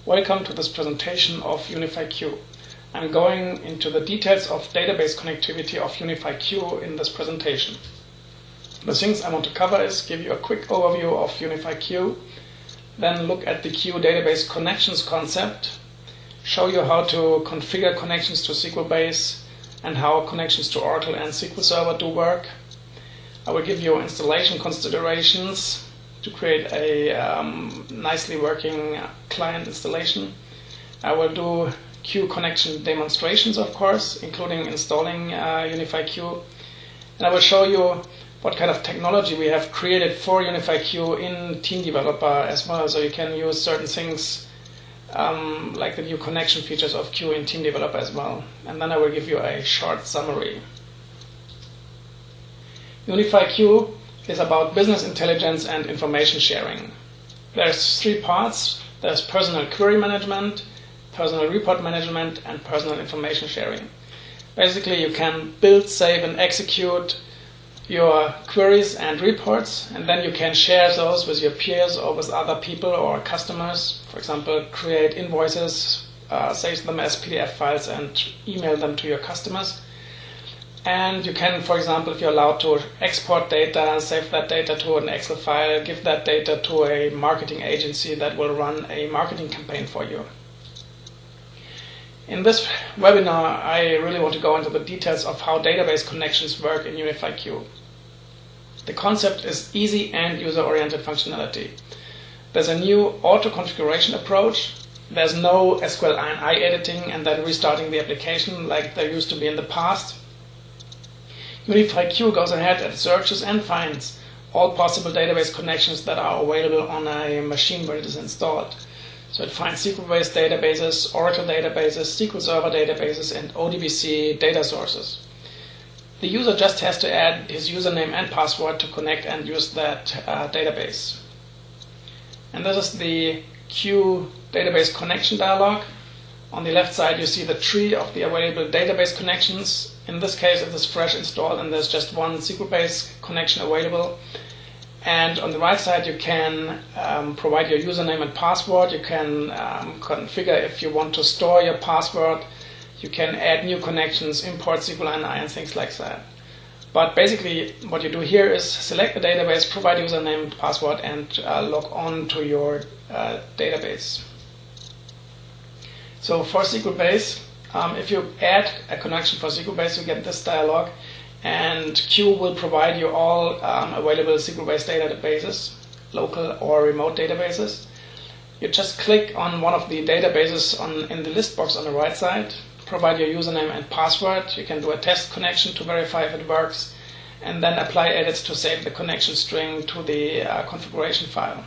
Welcome to this presentation of UnifiQ. I'm going into the details of database connectivity of UnifiQ in this presentation. The things I want to cover is give you a quick overview of UnifiQ, then look at the Q database connections concept, show you how to configure connections to SQL base and how connections to Oracle and SQL Server do work. I will give you installation considerations to create a nicely working client installation. I will do Q connection demonstrations, of course, including installing UnifiQ. And I will show you what kind of technology we have created for UnifiQ in Team Developer as well, so you can use certain things like the new connection features of Q in Team Developer as well. And then I will give you a short summary. UnifiQ is about business intelligence and information sharing. There's three parts. There's personal query management, personal report management, and personal information sharing. Basically, you can build, save, and execute your queries and reports, and then you can share those with your peers or with other people or customers. For example, create invoices, save them as PDF files, and email them to your customers. And you can, for example, if you're allowed to export data, save that data to an Excel file, give that data to a marketing agency that will run a marketing campaign for you. In this webinar, I really want to go into the details of how database connections work in UnifiQ. The concept is easy and user-oriented functionality. There's a new auto-configuration approach. There's no SQL INI editing and then restarting the application like there used to be in the past. UnifiQ goes ahead and searches and finds all possible database connections that are available on a machine where it is installed. So it finds SQL-based databases, Oracle databases, SQL Server databases, and ODBC data sources. The user just has to add his username and password to connect and use that database. And this is the Q database connection dialog. On the left side, you see the tree of the available database connections. In this case, it is fresh installed and there's just one SQL-based connection available. And on the right side, you can provide your username and password. You can configure if you want to store your password. You can add new connections, import SQL INI, and things like that. But basically, what you do here is select the database, provide username and password, and log on to your database. So for SQL base, if you add a connection for SQL base, you get this dialog, and Q will provide you all available SQL-based databases, local or remote databases. You just click on one of the databases in the list box on the right side, provide your username and password. You can do a test connection to verify if it works, and then apply edits to save the connection string to the configuration file.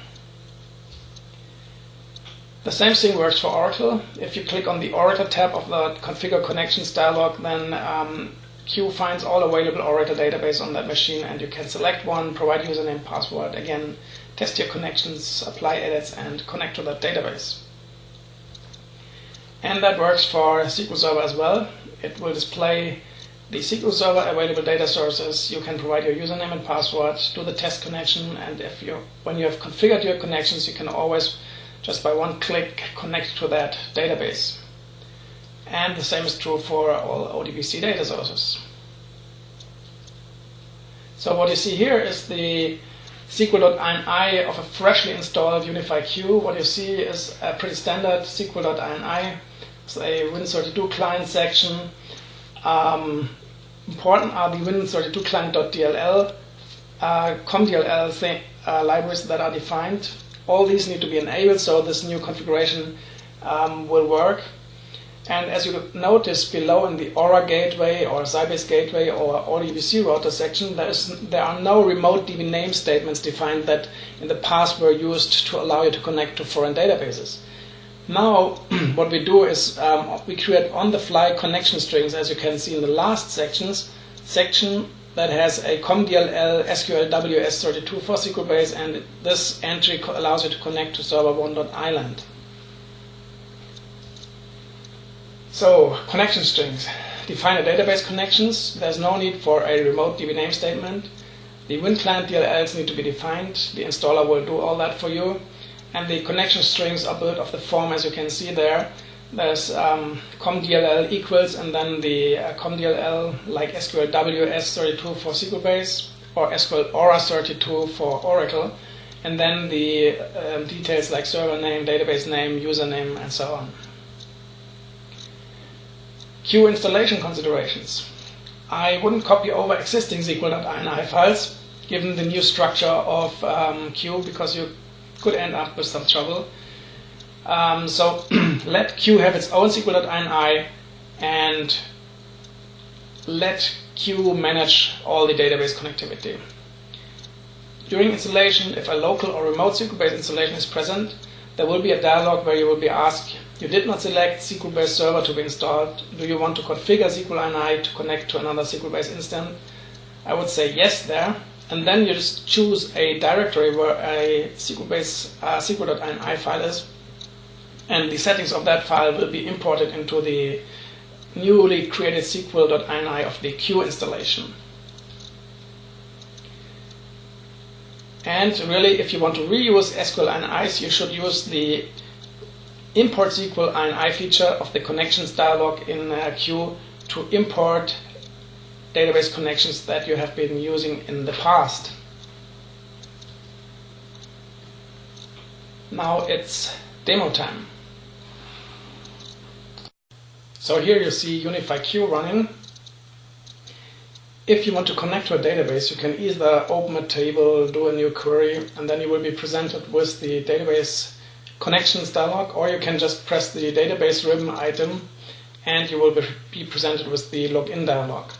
The same thing works for Oracle. If you click on the Oracle tab of the Configure Connections dialog, then Q finds all available Oracle database on that machine, and you can select one, provide username, password, again, test your connections, apply edits, and connect to that database. And that works for SQL Server as well. It will display the SQL Server available data sources. You can provide your username and password, do the test connection, and when you have configured your connections, you can always just by one click connect to that database. And the same is true for all ODBC data sources. So what you see here is the SQL.ini of a freshly installed UnifiQ. What you see is a pretty standard SQL.ini. It's a Win32 client section. Important are the Win32 client.dll, comdll libraries that are defined. All these need to be enabled so this new configuration will work. And as you notice below in the Aura gateway or Sybase gateway or ODBC router section, there are no remote DB name statements defined that in the past were used to allow you to connect to foreign databases. Now what we do is we create on-the-fly connection strings, as you can see in the last section that has a comdll SQL WS32 for SQL base, and this entry allows you to connect to server 1.island. So, connection strings. Define the database connections. There's no need for a remote DB name statement. The Win client DLLs need to be defined. The installer will do all that for you. and the connection strings are built of the form as you can see there. There's comdll equals and then the comdll like SQL WS32 for SQL base or SQL Aura32 for Oracle, and then the details like server name, database name, username, and so on. Q installation considerations. I wouldn't copy over existing SQL.ini files given the new structure of Q, because you could end up with some trouble. So let Q have its own SQL.ini and let Q manage all the database connectivity. During installation, if a local or remote SQL-based installation is present, there will be a dialog where you will be asked, you did not select SQL-based server to be installed. Do you want to configure SQL.ini to connect to another SQL-based instance? I would say yes there. And then you just choose a directory where a SQL-based SQL.ini file is. And the settings of that file will be imported into the newly created SQL.ini of the Q installation. And really, if you want to reuse SQL.inis, you should use the import SQL.ini feature of the connections dialog in Q to import database connections that you have been using in the past. Now it's demo time. So here you see Unify Q running. If you want to connect to a database, you can either open a table, do a new query, and then you will be presented with the database connections dialog, or you can just press the database ribbon item and you will be presented with the login dialog.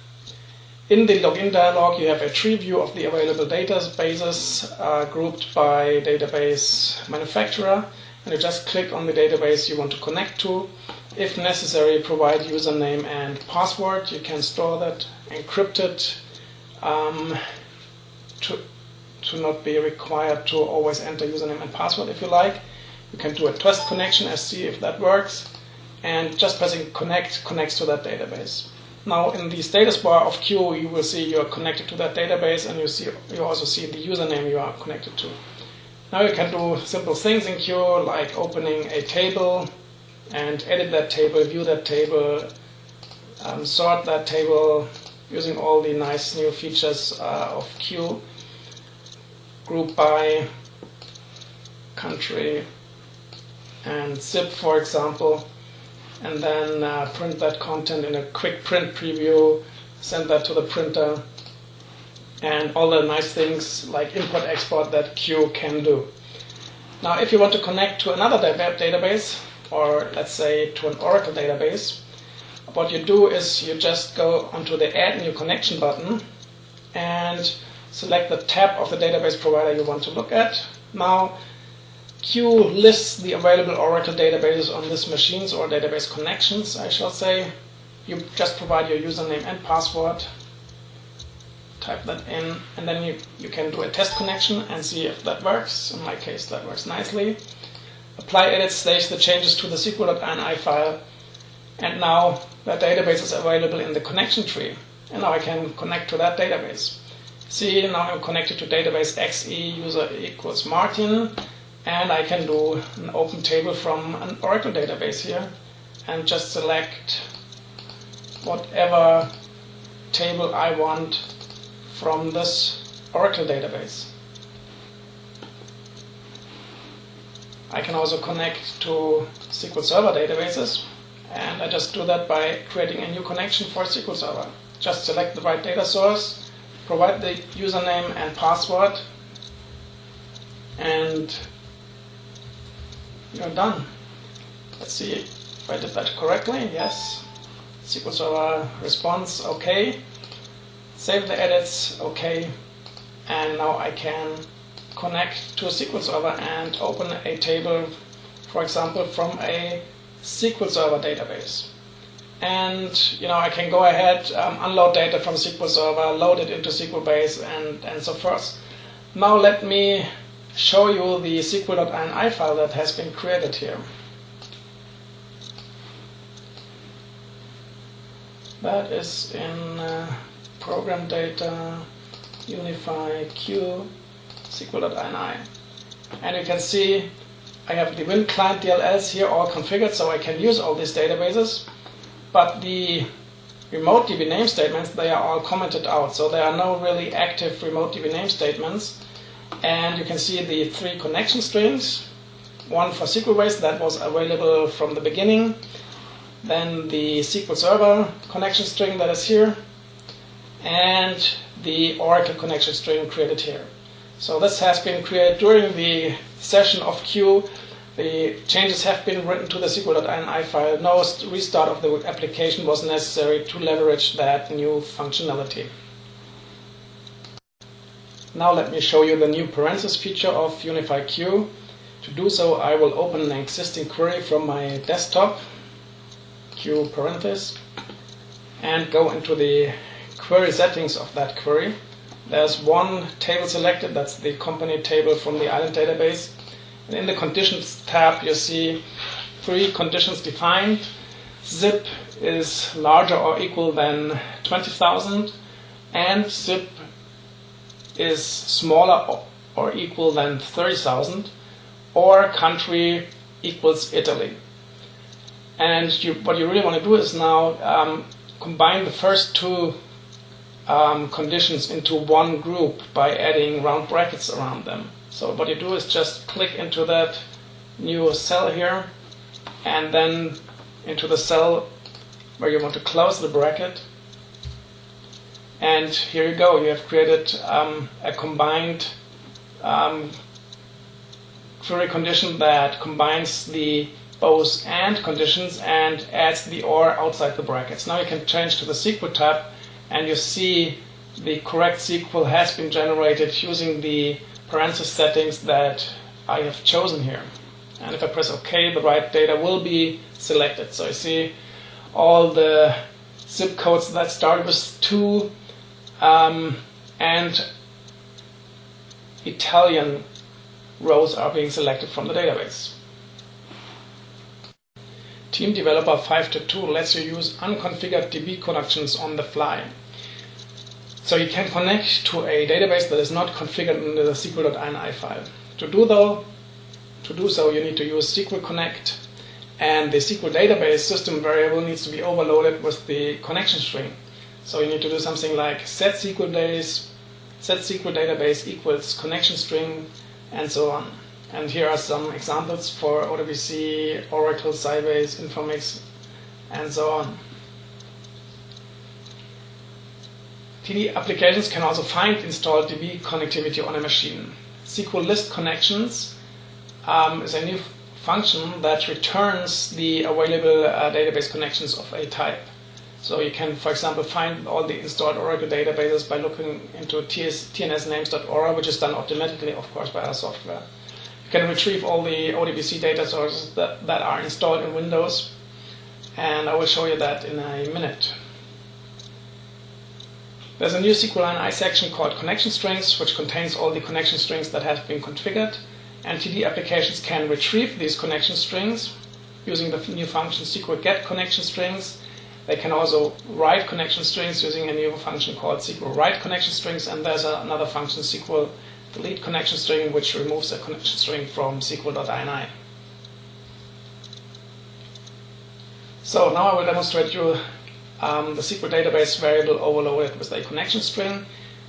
In the login dialog, you have a tree view of the available databases grouped by database manufacturer, and you just click on the database you want to connect to. If necessary, provide username and password. You can store that encrypted to not be required to always enter username and password if you like. You can do a test connection and see if that works, and just pressing connect connects to that database. Now in the status bar of Q, you will see you are connected to that database, and you also see the username you are connected to. Now you can do simple things in Q, like opening a table and edit that table, view that table, sort that table using all the nice new features of Q, group by country and zip, for example, and then print that content in a quick print preview, send that to the printer, and all the nice things like import export that Q can do. Now if you want to connect to another web database, or let's say to an Oracle database, what you do is you just go onto the Add New Connection button and select the tab of the database provider you want to look at. Now Q lists the available Oracle databases on these machines, or database connections I shall say. You just provide your username and password, type that in, and then you can do a test connection and see if that works. In my case that works nicely. Apply edits, stage the changes to the SQL.ini file, and now that database is available in the connection tree, and now I can connect to that database. See, now I'm connected to database XE user equals Martin, and I can do an open table from an Oracle database here and just select whatever table I want from this Oracle database. I can also connect to SQL Server databases, and I just do that by creating a new connection for SQL Server. Just select the right data source, provide the username and password, and you're done. Let's see if I did that correctly. Yes. SQL Server response, okay. Save the edits, okay. And now I can connect to a SQL Server and open a table, for example, from a SQL Server database. And I can go ahead, unload data from SQL Server, load it into SQL Base, and so forth. Now let me show you the SQL.ini file that has been created here. That is in program data, Unify Q, SQL.ini. And you can see I have the Win client DLLs here all configured, so I can use all these databases. But the remote DB name statements, they are all commented out, so there are no really active remote DB name statements. And you can see the 3 connection strings, one for SQL-based that was available from the beginning, then the SQL Server connection string that is here, and the Oracle connection string created here. So this has been created during the session of Q. The changes have been written to the SQL.ini file. No restart of the application was necessary to leverage that new functionality. Now let me show you the new parenthesis feature of Unify Q. To do so, I will open an existing query from my desktop, Q parenthesis, and go into the query settings of that query. There's one table selected, that's the company table from the island database. And in the conditions tab, you see 3 conditions defined. Zip is larger or equal than 20,000, and zip is smaller or equal than 30,000, or country equals Italy. And what you really want to do is now combine the first 2 conditions into one group by adding round brackets around them. So what you do is just click into that new cell here, and then into the cell where you want to close the bracket. And here you go, you have created a combined query condition that combines the both and conditions and adds the or outside the brackets. Now you can change to the SQL tab, and you see the correct SQL has been generated using the parenthesis settings that I have chosen here. And if I press OK, the right data will be selected. So you see all the zip codes that start with 2 and Italian rows are being selected from the database. Team Developer 5.2 lets you use unconfigured DB connections on the fly. So you can connect to a database that is not configured in the SQL.ini file. To do so, you need to use SQL Connect, and the SQL database system variable needs to be overloaded with the connection string. So you need to do something like set SQL database equals connection string, and so on. And here are some examples for ODBC, Oracle, Sybase, Informix, and so on. TD applications can also find installed DB connectivity on a machine. SQL list connections is a new function that returns the available database connections of a type. So you can, for example, find all the installed Oracle databases by looking into tnsnames.ora, which is done automatically, of course, by our software. You can retrieve all the ODBC data sources that are installed in Windows, and I will show you that in a minute. There's a new SQLini section called Connection Strings, which contains all the connection strings that have been configured, and TD applications can retrieve these connection strings using the new function SQL get connection strings. They can also write connection strings using a new function called SQL write connection strings, and there's another function SQL delete connection string, which removes a connection string from SQL.ini. So now I will demonstrate you the SQL database variable overloaded with a connection string,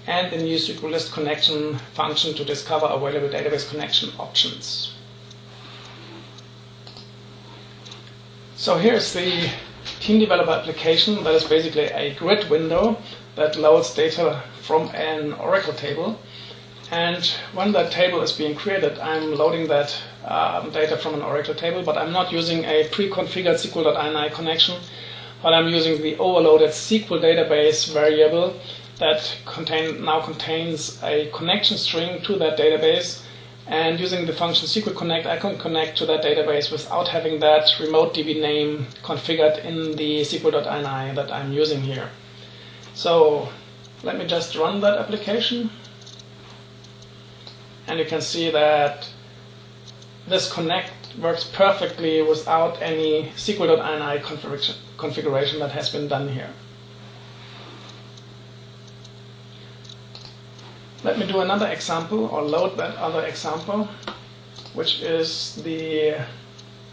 and the new SQL list connection function to discover available database connection options. So here's the Team Developer application that is basically a grid window that loads data from an Oracle table. And when that table is being created, I'm loading that data from an Oracle table, but I'm not using a pre-configured SQL.ini connection, but I'm using the overloaded SQL database variable that now contains a connection string to that database. And using the function SQL connect, I can connect to that database without having that remote DB name configured in the SQL.ini that I'm using here. So let me just run that application. And you can see that this connect works perfectly without any SQL.ini configuration that has been done here. Let me do another example, or load that other example. which is the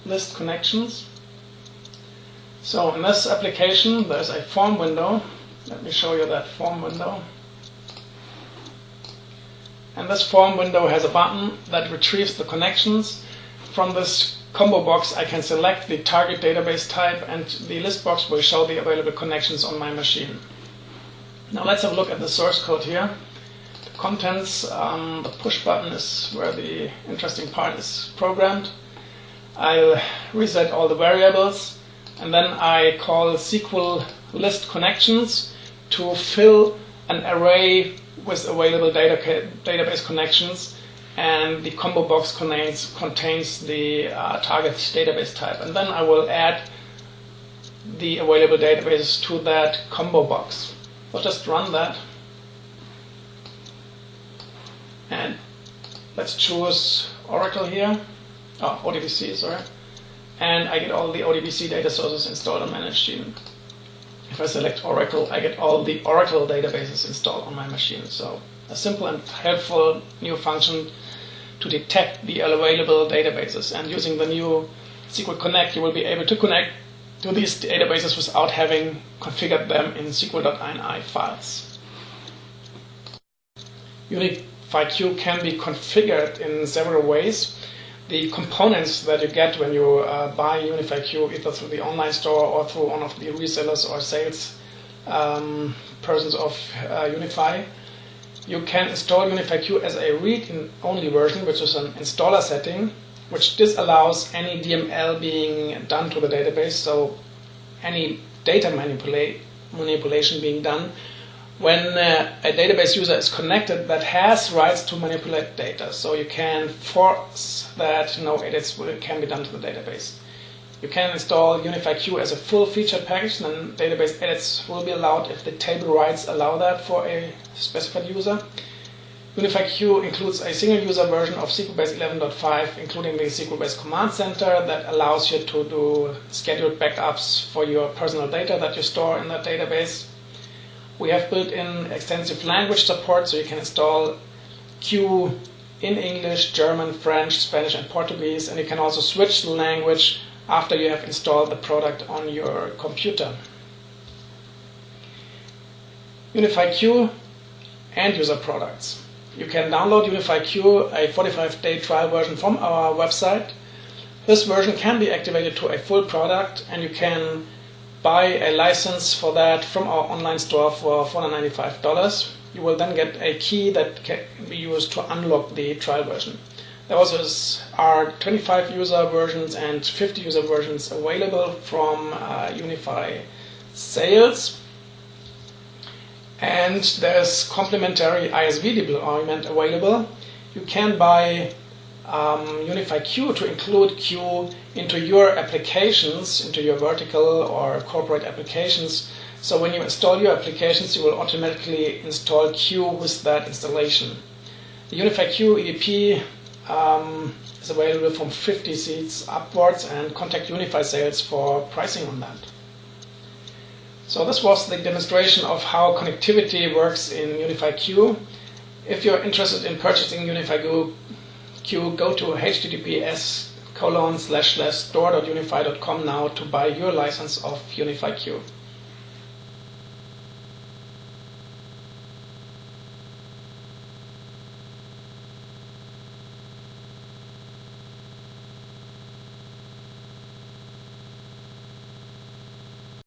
list connections. So in this application, there's a form window. Let me show you that form window. And this form window has a button that retrieves the connections. From this combo box, I can select the target database type, and the list box will show the available connections on my machine. Now let's have a look at the source code here. The contents, the push button is where the interesting part is programmed. I'll reset all the variables, and then I call SQL list connections to fill an array with available database connections, and the combo box contains the target database type. And then I will add the available databases to that combo box. So just run that. And let's choose Oracle here. Oh, ODBC, sorry. And I get all the ODBC data sources installed on my machine. If I select Oracle, I get all the Oracle databases installed on my machine. So a simple and helpful new function to detect the available databases. And using the new SQL Connect, you will be able to connect to these databases without having configured them in SQL.ini files. UnifiedQ can be configured in several ways. The components that you get when you buy UnifiedQ, either through the online store or through one of the resellers or sales persons of Unify, you can install UnifiedQ as a read-only version, which is an installer setting, which disallows any DML being done to the database, so any data manipulation being done when a database user is connected that has rights to manipulate data. So you can force that no edits can be done to the database. You can install UnifiedQ as a full-featured package, and database edits will be allowed if the table rights allow that for a specified user. UnifiedQ includes a single-user version of SQL Base 11.5, including the SQL Base Command Center that allows you to do scheduled backups for your personal data that you store in that database. We have built in extensive language support, so you can install Q in English, German, French, Spanish, and Portuguese, and you can also switch the language after you have installed the product on your computer. UnifiedQ and user products. You can download UnifiedQ, a 45-day trial version, from our website. This version can be activated to a full product, and you can buy a license for that from our online store for $495. You will then get a key that can be used to unlock the trial version. There also are 25 user versions and 50 user versions available from Unify Sales. And there's complementary ISV deployment available. You can buy UnifiedQ to include Q into your applications, into your vertical or corporate applications. So when you install your applications, you will automatically install Q with that installation. The UnifiedQ EDP is available from 50 seats upwards, and contact Unify Sales for pricing on that. So this was the demonstration of how connectivity works in UnifiedQ. If you're interested in purchasing UnifiedQ, go to https://store.unify.com now to buy your license of UnifiedQ.